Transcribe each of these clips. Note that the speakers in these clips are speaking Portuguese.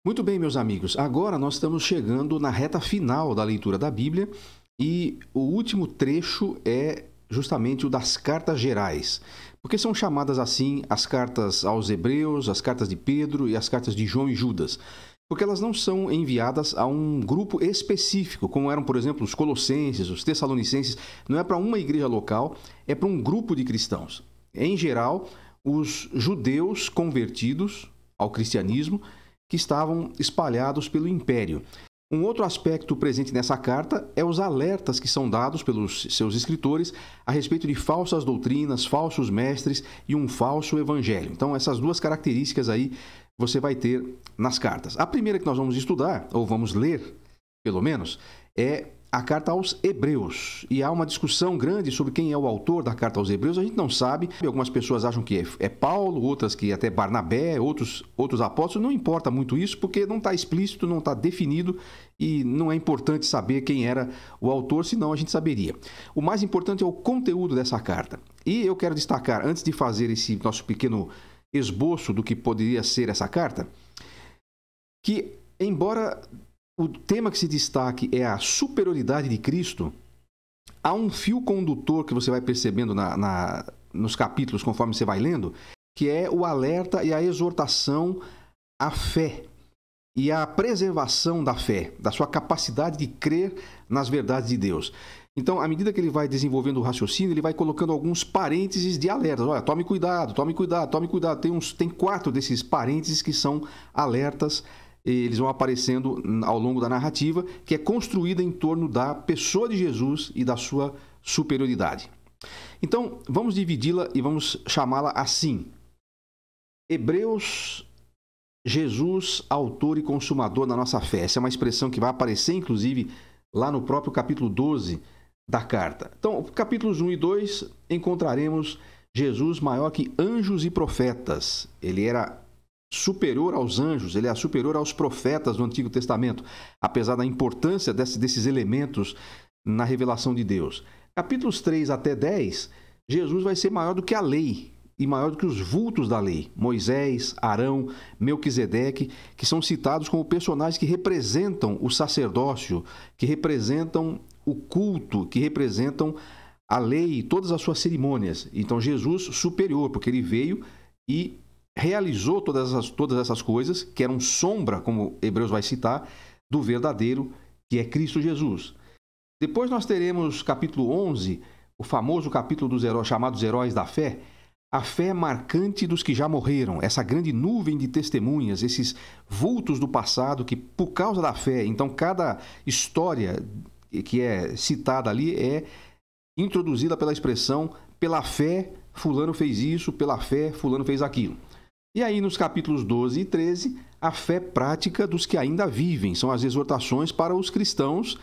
Muito bem, meus amigos. Agora nós estamos chegando na reta final da leitura da Bíblia e o último trecho é justamente o das cartas gerais. Porque são chamadas assim as cartas aos Hebreus, as cartas de Pedro e as cartas de João e Judas. Porque elas não são enviadas a um grupo específico, como eram, por exemplo, os Colossenses, os Tessalonicenses. Não é para uma igreja local, é para um grupo de cristãos. Em geral, os judeus convertidos ao cristianismo que estavam espalhados pelo império. Um outro aspecto presente nessa carta é os alertas que são dados pelos seus escritores a respeito de falsas doutrinas, falsos mestres e um falso evangelho. Então, essas duas características aí você vai ter nas cartas. A primeira que nós vamos estudar, ou vamos ler, pelo menos, é a carta aos Hebreus. E há uma discussão grande sobre quem é o autor da carta aos Hebreus. A gente não sabe. Algumas pessoas acham que é Paulo, outras que até Barnabé, outros apóstolos. Não importa muito isso, porque não está explícito, não está definido e não é importante saber quem era o autor, senão a gente saberia. O mais importante é o conteúdo dessa carta. E eu quero destacar, antes de fazer esse nosso pequeno esboço do que poderia ser essa carta, que embora o tema que se destaque é a superioridade de Cristo, há um fio condutor que você vai percebendo nos capítulos conforme você vai lendo, que é o alerta e a exortação à fé e à preservação da fé, da sua capacidade de crer nas verdades de Deus. Então, à medida que ele vai desenvolvendo o raciocínio, ele vai colocando alguns parênteses de alertas. Olha, tome cuidado, tome cuidado, tome cuidado. Tem 4 desses parênteses que são alertas. Eles vão aparecendo ao longo da narrativa, que é construída em torno da pessoa de Jesus e da sua superioridade. Então, vamos dividi-la e vamos chamá-la assim. Hebreus, Jesus, autor e consumador da nossa fé. Essa é uma expressão que vai aparecer, inclusive, lá no próprio capítulo 12 da carta. Então, capítulos 1 e 2, encontraremos Jesus maior que anjos e profetas. Ele era superior aos anjos, ele é superior aos profetas do Antigo Testamento, apesar da importância desses elementos na revelação de Deus. Capítulos 3 até 10, Jesus vai ser maior do que a lei e maior do que os vultos da lei. Moisés, Arão, Melquisedeque, que são citados como personagens que representam o sacerdócio, que representam o culto, que representam a lei e todas as suas cerimônias. Então, Jesus superior, porque ele veio e realizou todas essas coisas, que eram sombra, como Hebreus vai citar, do verdadeiro, que é Cristo Jesus. Depois nós teremos capítulo 11, o famoso capítulo dos heróis, chamados Heróis da Fé, a fé marcante dos que já morreram, essa grande nuvem de testemunhas, esses vultos do passado que, por causa da fé, então cada história que é citada ali é introduzida pela expressão pela fé fulano fez isso, pela fé fulano fez aquilo. E aí, nos capítulos 12 e 13, a fé prática dos que ainda vivem. São as exortações para os cristãos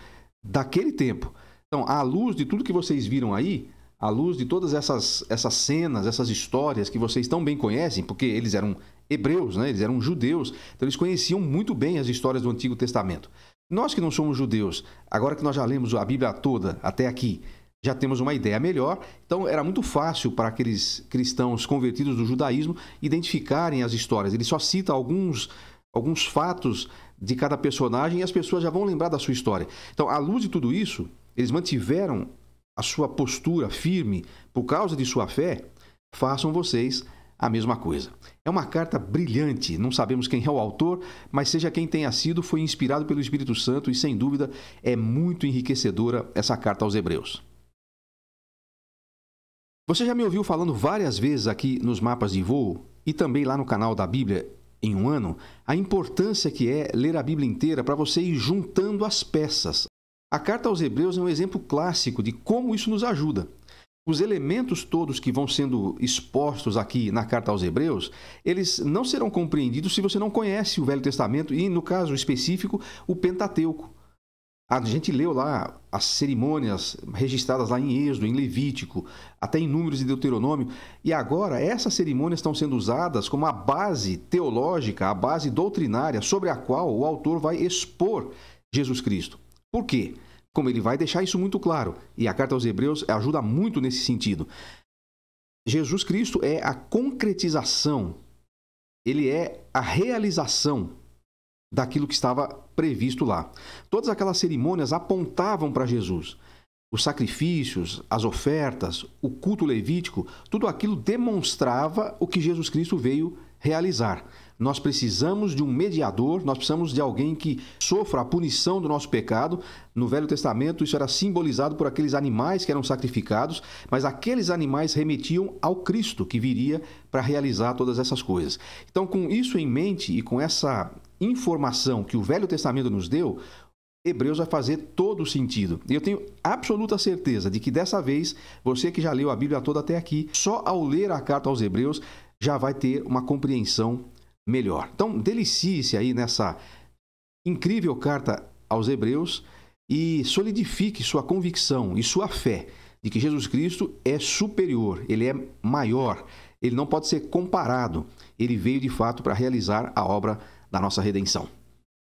daquele tempo. Então, à luz de tudo que vocês viram aí, à luz de todas essas cenas, essas histórias que vocês tão bem conhecem, porque eles eram hebreus, né? Eles eram judeus, então eles conheciam muito bem as histórias do Antigo Testamento. Nós que não somos judeus, agora que nós já lemos a Bíblia toda até aqui, já temos uma ideia melhor, então era muito fácil para aqueles cristãos convertidos do judaísmo identificarem as histórias. Ele só cita alguns fatos de cada personagem e as pessoas já vão lembrar da sua história. Então, à luz de tudo isso, eles mantiveram a sua postura firme por causa de sua fé. Façam vocês a mesma coisa. É uma carta brilhante, não sabemos quem é o autor, mas seja quem tenha sido, foi inspirado pelo Espírito Santo e, sem dúvida, é muito enriquecedora essa carta aos Hebreus. Você já me ouviu falando várias vezes aqui nos mapas de voo e também lá no canal da Bíblia em um ano, a importância que é ler a Bíblia inteira para você ir juntando as peças. A carta aos Hebreus é um exemplo clássico de como isso nos ajuda. Os elementos todos que vão sendo expostos aqui na carta aos Hebreus, eles não serão compreendidos se você não conhece o Velho Testamento e, no caso específico, o Pentateuco. A gente leu lá as cerimônias registradas lá em Êxodo, em Levítico, até em Números e Deuteronômio. E agora essas cerimônias estão sendo usadas como a base teológica, a base doutrinária sobre a qual o autor vai expor Jesus Cristo. Por quê? Como ele vai deixar isso muito claro. E a carta aos Hebreus ajuda muito nesse sentido. Jesus Cristo é a concretização, ele é a realização daquilo que estava previsto lá. Todas aquelas cerimônias apontavam para Jesus. Os sacrifícios, as ofertas, o culto levítico, tudo aquilo demonstrava o que Jesus Cristo veio realizar. Nós precisamos de um mediador, nós precisamos de alguém que sofra a punição do nosso pecado. No Velho Testamento, isso era simbolizado por aqueles animais que eram sacrificados, mas aqueles animais remetiam ao Cristo, que viria para realizar todas essas coisas. Então, com isso em mente e com essa informação que o Velho Testamento nos deu, Hebreus vai fazer todo o sentido. E eu tenho absoluta certeza de que dessa vez, você que já leu a Bíblia toda até aqui, só ao ler a carta aos Hebreus, já vai ter uma compreensão melhor. Então, delicie-se aí nessa incrível carta aos Hebreus e solidifique sua convicção e sua fé de que Jesus Cristo é superior, ele é maior, ele não pode ser comparado. Ele veio de fato para realizar a obra da nossa redenção.